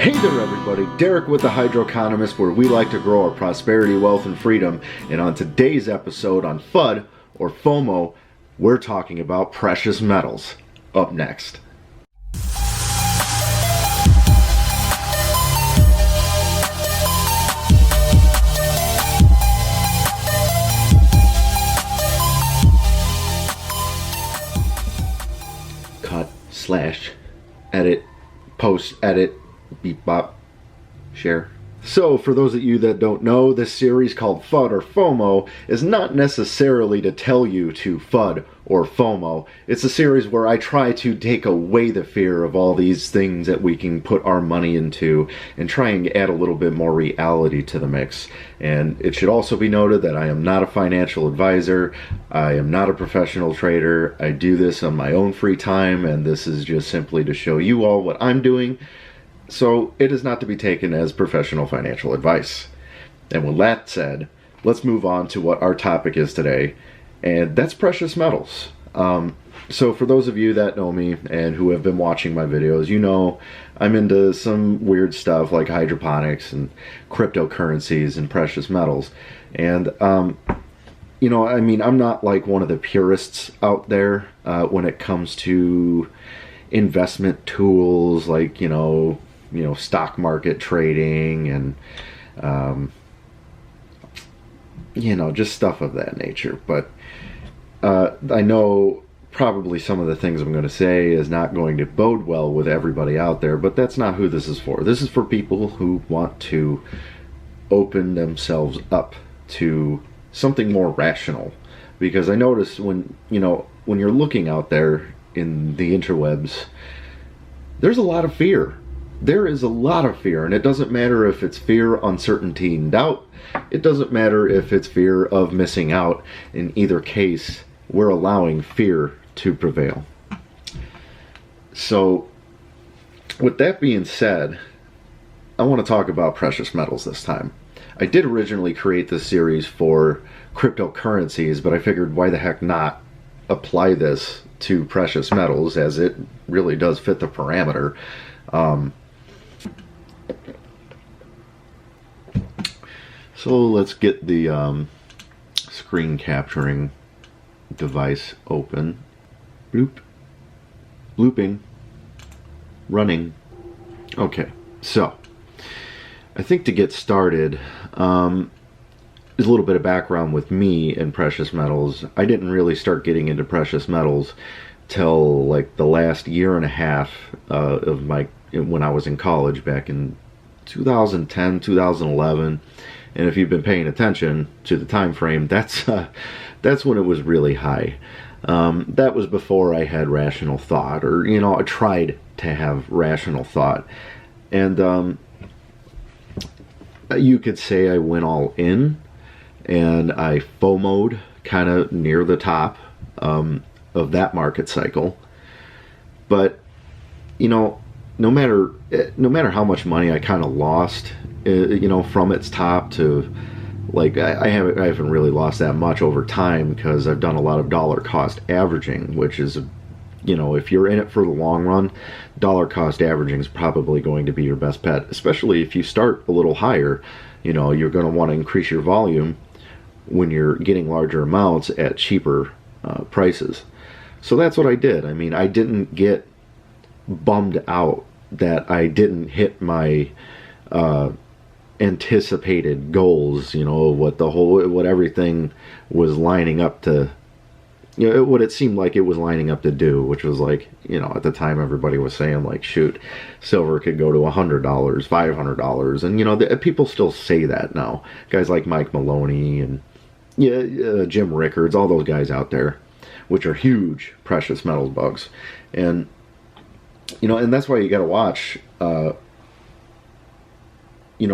Hey there everybody, Derek with the Hydroeconomist, where we like to grow our prosperity, wealth, and freedom. And on today's episode on FUD, or FOMO, we're talking about precious metals. Up next. Cut, slash, edit, post, edit, beep bop, share. So for those of you that don't know, this series called FUD or FOMO is not necessarily to tell you to FUD or FOMO. It's a series where I try to take away the fear of all these things that we can put our money into and try and add a little bit more reality to the mix. And it should also be noted that I am not a financial advisor. I am not a professional trader. I do this on my own free time, and this is just simply to show you all what I'm doing. So it is not to be taken as professional financial advice. And with that said, let's move on to what our topic is today, and that's precious metals. So for those of you that know me and who have been watching my videos, you know I'm into some weird stuff like hydroponics and cryptocurrencies and precious metals. And you know, I mean, I'm not like one of the purists out there when it comes to investment tools like, you know, stock market trading and, you know, just stuff of that nature. But I know probably some of the things I'm going to say is not going to bode well with everybody out there, but that's not who this is for. This is for people who want to open themselves up to something more rational. Because I notice when you're looking out there in the interwebs, there's a lot of fear. There is a lot of fear, and it doesn't matter if it's fear, uncertainty, and doubt. It doesn't matter if it's fear of missing out. In either case, we're allowing fear to prevail. So, with that being said, I want to talk about precious metals this time. I did originally create this series for cryptocurrencies, but I figured why the heck not apply this to precious metals, as it really does fit the parameter. So let's get the screen capturing device open. Bloop. Looping. Running. Okay, so I think to get started, there's a little bit of background with me and precious metals. I didn't really start getting into precious metals till like the last year and a half of when I was in college back in 2010, 2011. And if you've been paying attention to the time frame, that's when it was really high. That was before I had rational thought, or I tried to have rational thought. And you could say I went all in, and I FOMO'd kind of near the top of that market cycle. But no matter how much money I kind of lost, from its top to, like, I haven't really lost that much over time, because I've done a lot of dollar cost averaging, which is, if you're in it for the long run, dollar cost averaging is probably going to be your best bet, especially if you start a little higher. You're going to want to increase your volume when you're getting larger amounts at cheaper prices. So that's what I did. I mean, I didn't get bummed out that I didn't hit my anticipated goals, what everything was lining up to, what it seemed like it was lining up to do, which was like, at the time everybody was saying, like, shoot, silver could go to $100, $500, and people still say that now. Guys like Mike Maloney and Jim Rickards, all those guys out there, which are huge precious metals bugs. And and that's why you got to watch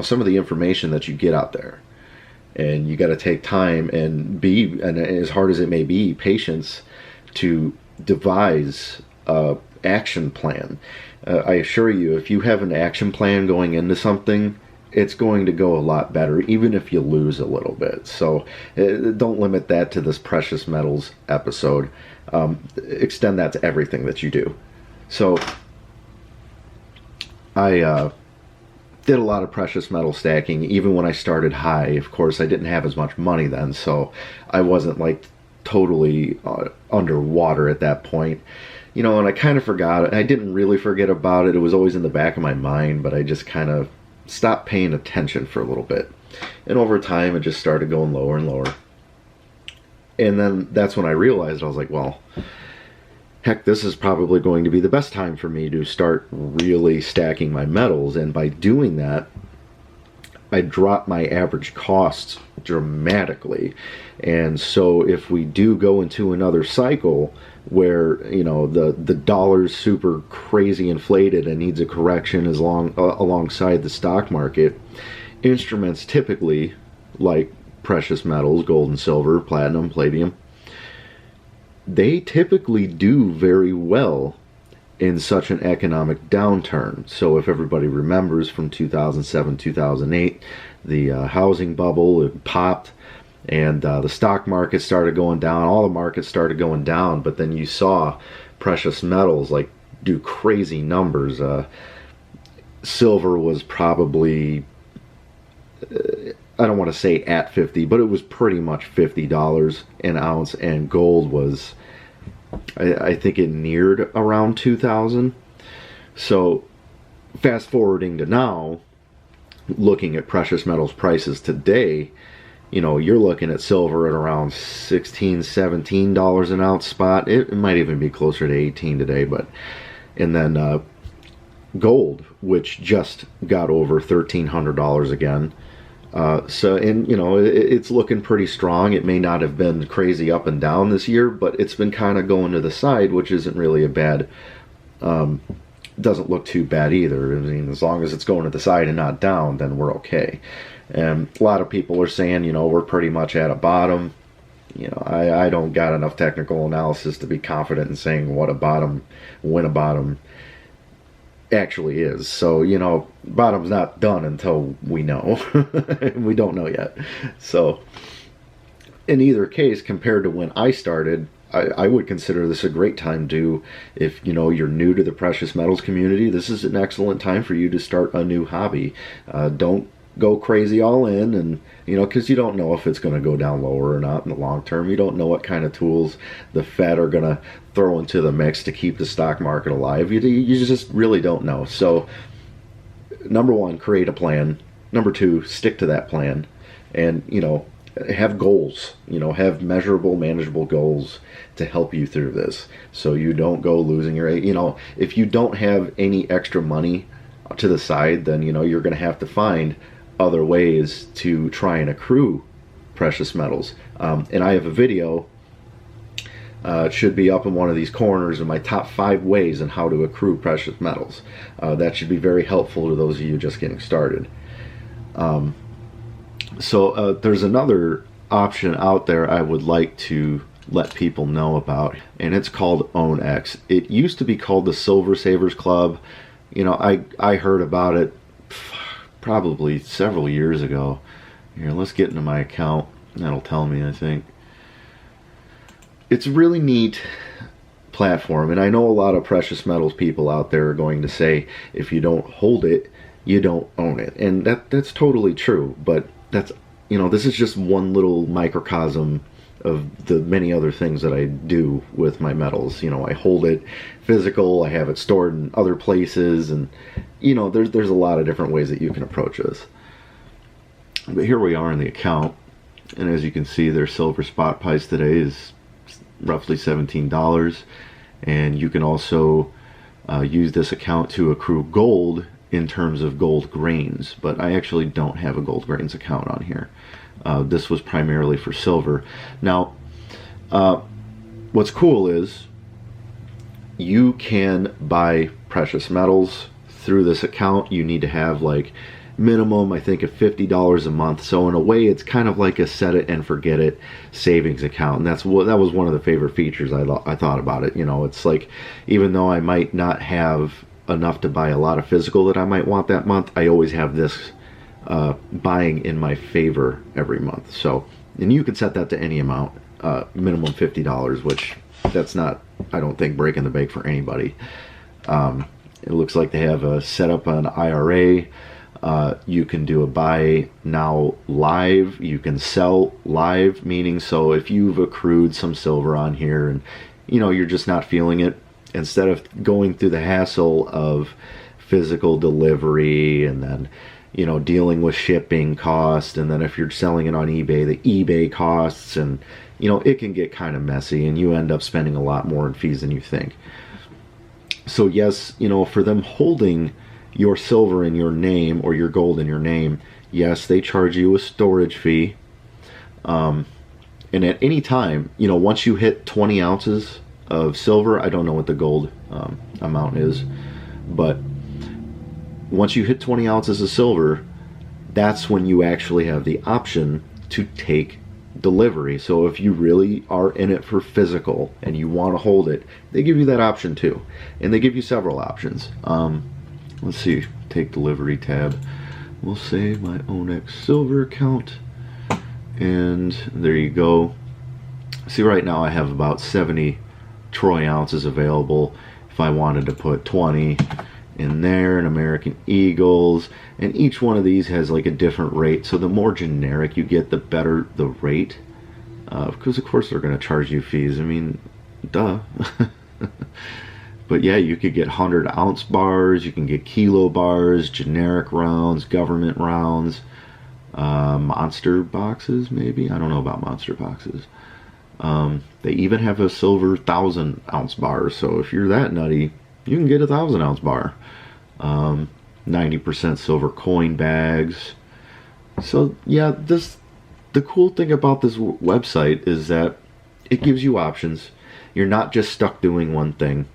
some of the information that you get out there, and you got to take time and as hard as it may be, patience to devise a action plan. I assure you, if you have an action plan going into something, it's going to go a lot better, even if you lose a little bit. So don't limit that to this precious metals episode. Extend that to everything that you do. So I did a lot of precious metal stacking even when I started high. Of course, I didn't have as much money then, so I wasn't like totally underwater at that point. You know, and I kind of forgot it. I didn't really forget about it. It was always in the back of my mind, but I just kind of stopped paying attention for a little bit. And over time, it just started going lower and lower. And then that's when I realized, I was like, well, heck, this is probably going to be the best time for me to start really stacking my metals. And by doing that, I dropped my average costs dramatically. And so if we do go into another cycle where, you know, the dollar's super crazy inflated and needs a correction alongside the stock market, instruments typically, like precious metals, gold and silver, platinum, palladium, they typically do very well in such an economic downturn. So if everybody remembers from 2007, 2008, the housing bubble, it popped, and the stock market started going down, all the markets started going down, but then you saw precious metals like do crazy numbers. Silver was probably, I don't want to say at 50, but it was pretty much $50 an ounce, and gold was, I think it neared around 2,000. So fast forwarding to now, looking at precious metals prices today, you know, you're looking at silver at around $16, $17 an ounce spot. It might even be closer to 18 today, but, and then gold, which just got over $1,300 again. So, and you know, it's looking pretty strong. It may not have been crazy up and down this year, but it's been kind of going to the side, which isn't really a bad, doesn't look too bad either. I mean, as long as it's going to the side and not down, then we're okay. And a lot of people are saying, you know, we're pretty much at a bottom. You know, I don't got enough technical analysis to be confident in saying what a bottom, when a bottom actually is. So, you know, bottom's not done until we know. We don't know yet. So in either case, compared to when I started, I would consider this a great time to, if you know you're new to the precious metals community, this is an excellent time for you to start a new hobby. Don't go crazy all in, and you know, because you don't know if it's going to go down lower or not in the long term. You don't know what kind of tools the Fed are going to throw into the mix to keep the stock market alive. You just really don't know. So number one, create a plan. Number two, stick to that plan, and you know, have goals. You know, have measurable, manageable goals to help you through this, so you don't go losing your, you know, if you don't have any extra money to the side, then you know you're going to have to find other ways to try and accrue precious metals. And I have a video, it should be up in one of these corners, of my top 5 ways on how to accrue precious metals. That should be very helpful to those of you just getting started. So there's another option out there I would like to let people know about, and it's called OwnX. It used to be called the Silver Savers Club. You know, I heard about it probably several years ago. Here, let's get into my account. That'll tell me, I think. It's a really neat platform, and I know a lot of precious metals people out there are going to say, if you don't hold it, you don't own it. And that's totally true, but that's, you know, this is just one little microcosm of the many other things that I do with my metals. You know, I hold it physical, I have it stored in other places, and you know, there's a lot of different ways that you can approach this. But here we are in the account, and as you can see, their silver spot price today is roughly $17, and you can also use this account to accrue gold in terms of gold grains, but I actually don't have a gold grains account on here. This was primarily for silver. Now, what's cool is you can buy precious metals through this account. You need to have like minimum, I think, of $50 a month. So in a way, it's kind of like a set it and forget it savings account. And that was one of the favorite features I thought about it. You know, it's like, even though I might not have enough to buy a lot of physical that I might want that month, I always have this buying in my favor every month. So, and you can set that to any amount, minimum $50, which that's not, I don't think, breaking the bank for anybody. It looks like they have a set up an IRA You can do a buy now live. You can sell live, meaning so if you've accrued some silver on here and you're just not feeling it, instead of going through the hassle of physical delivery and then dealing with shipping costs, and then if you're selling it on eBay, the eBay costs, and it can get kind of messy and you end up spending a lot more in fees than you think. So yes, for them holding your silver in your name or your gold in your name, yes, they charge you a storage fee. And at any time, once you hit 20 ounces of silver, I don't know what the gold amount is, but once you hit 20 ounces of silver, that's when you actually have the option to take delivery. So if you really are in it for physical and you want to hold it, they give you that option too. And they give you several options. Let's see, take delivery tab. We'll say my OwnX silver account. And there you go. See, right now I have about 70 troy ounces available. If I wanted to put 20 in there, and American Eagles, and each one of these has like a different rate. So the more generic you get, the better the rate. Because of course they're going to charge you fees. I mean, duh. But yeah, you could get 100-ounce bars, you can get kilo bars, generic rounds, government rounds, monster boxes maybe. I don't know about monster boxes. They even have a silver 1,000-ounce bar. So if you're that nutty, you can get a 1,000-ounce bar. 90% silver coin bags. So yeah, the cool thing about this website is that it gives you options. You're not just stuck doing one thing.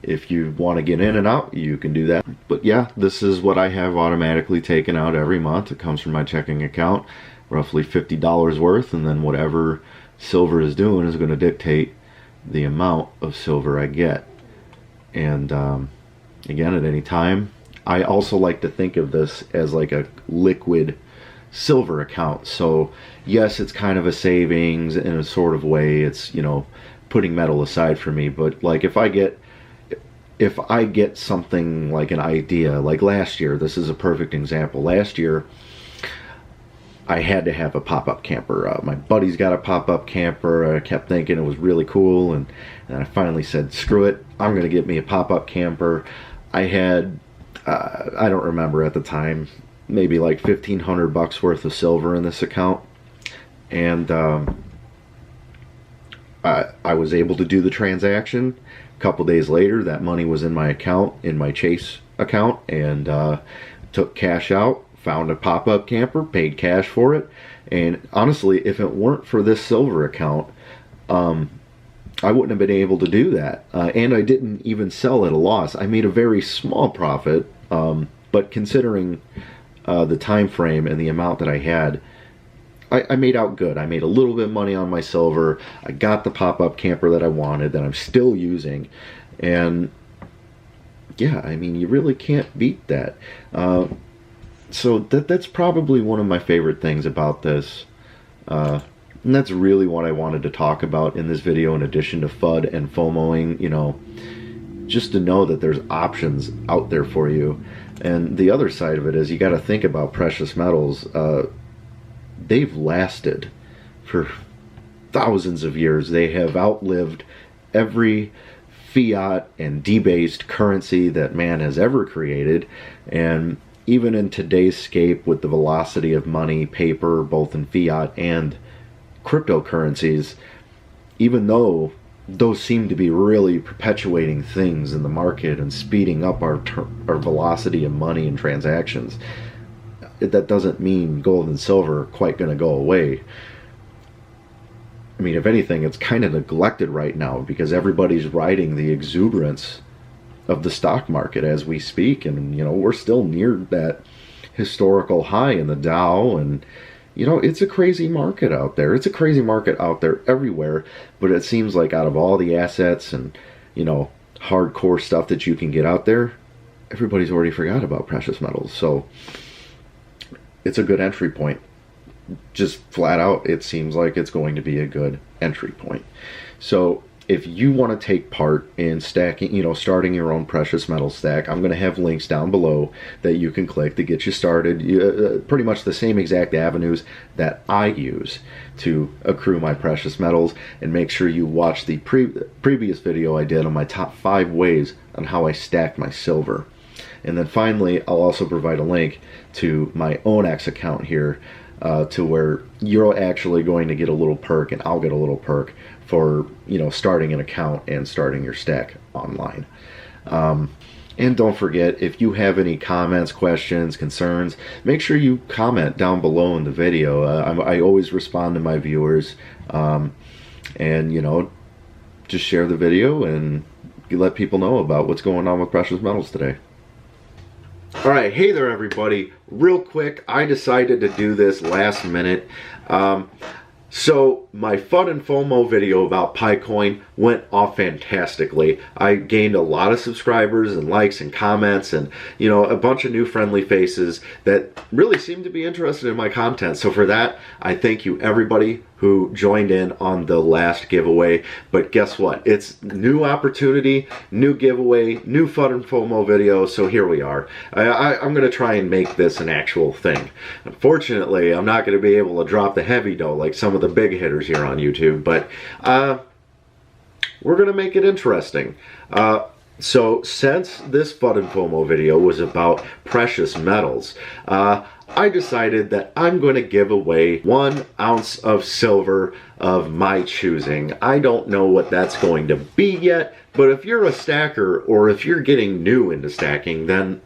If you want to get in and out, you can do that. But yeah, this is what I have automatically taken out every month. It comes from my checking account, roughly $50 worth, and then whatever silver is doing is going to dictate the amount of silver I get. And again, at any time, I also like to think of this as like a liquid silver account. So yes, it's kind of a savings in a sort of way. It's, putting metal aside for me. But like if I get something like an idea, like last year, this is a perfect example. Last year, I had to have a pop-up camper. My buddy's got a pop-up camper. I kept thinking it was really cool, and I finally said, screw it, I'm going to get me a pop-up camper. I had, I don't remember at the time, maybe like $1,500 worth of silver in this account, and I was able to do the transaction. A couple days later, that money was in my account, in my Chase account, and took cash out, found a pop-up camper, paid cash for it. And honestly, if it weren't for this silver account, I wouldn't have been able to do that. And I didn't even sell at a loss. I made a very small profit, but considering the time frame and the amount that I had, I made out good. I made a little bit of money on my silver. I got the pop-up camper that I wanted, that I'm still using. And yeah, I mean, you really can't beat that. So that's probably one of my favorite things about this. And that's really what I wanted to talk about in this video, in addition to FUD and FOMOing, just to know that there's options out there for you. And the other side of it is you got to think about precious metals. They've lasted for thousands of years. They have outlived every fiat and debased currency that man has ever created. And even in today's scape, with the velocity of money, paper, both in fiat and cryptocurrencies, even though those seem to be really perpetuating things in the market and speeding up our velocity of money and transactions, that doesn't mean gold and silver are quite going to go away. I mean, if anything, it's kind of neglected right now because everybody's riding the exuberance of the stock market as we speak. And, we're still near that historical high in the Dow. And, it's a crazy market out there. It's a crazy market out there everywhere. But it seems like out of all the assets and, hardcore stuff that you can get out there, everybody's already forgot about precious metals. So it's a good entry point. Just flat out, it seems like it's going to be a good entry point. So if you want to take part in stacking, you know, starting your own precious metal stack, I'm going to have links down below that you can click to get you started. Pretty much the same exact avenues that I use to accrue my precious metals. And make sure you watch the previous video I did on my top 5 ways on how I stack my silver. And then finally, I'll also provide a link to my OwnX account here, to where you're actually going to get a little perk, and I'll get a little perk for, you know, starting an account and starting your stack online. And don't forget, if you have any comments, questions, concerns, make sure you comment down below in the video. I always respond to my viewers, and, you know, just share the video and let people know about what's going on with precious metals today. Alright, hey there everybody. Real quick, I decided to do this last minute. So my FUD and FOMO video about Picoin went off fantastically. I gained a lot of subscribers and likes and comments, and, you know, a bunch of new friendly faces that really seem to be interested in my content. So for that, I thank you everybody who joined in on the last giveaway. But guess what? It's new opportunity, new giveaway, new FUD and FOMO video. So here we are. I'm going to try and make this an actual thing. Unfortunately, I'm not going to be able to drop the heavy dough like some of the big hitters here on YouTube, but we're going to make it interesting. So since this FUD and FOMO video was about precious metals, I decided that I'm going to give away 1 ounce of silver of my choosing. I don't know what that's going to be yet, but if you're a stacker or if you're getting new into stacking, then,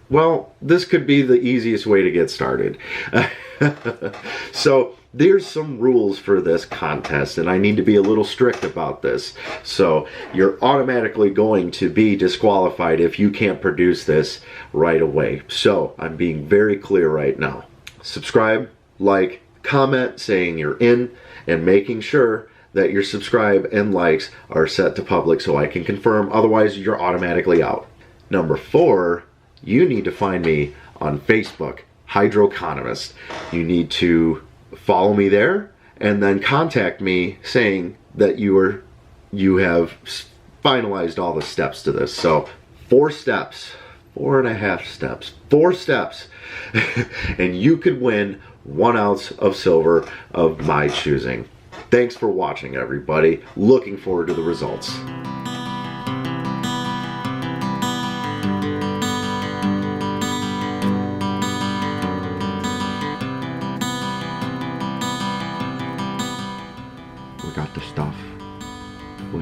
well, this could be the easiest way to get started. So there's some rules for this contest, and I need to be a little strict about this. So you're automatically going to be disqualified if you can't produce this right away. So I'm being very clear right now. Subscribe, like, comment saying you're in, and making sure that your subscribe and likes are set to public so I can confirm. Otherwise, you're automatically out. Number 4, you need to find me on Facebook, Hydroeconomist. You need to follow me there and then contact me saying that you have finalized all the steps to this. So 4 steps, 4.5 steps, 4 steps, and you could win 1 ounce of silver of my choosing. Thanks for watching, everybody. Looking forward to the results. We got the stuff. We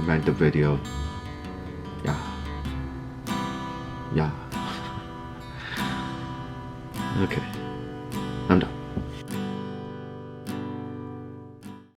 made the video. Yeah. Okay. I'm done.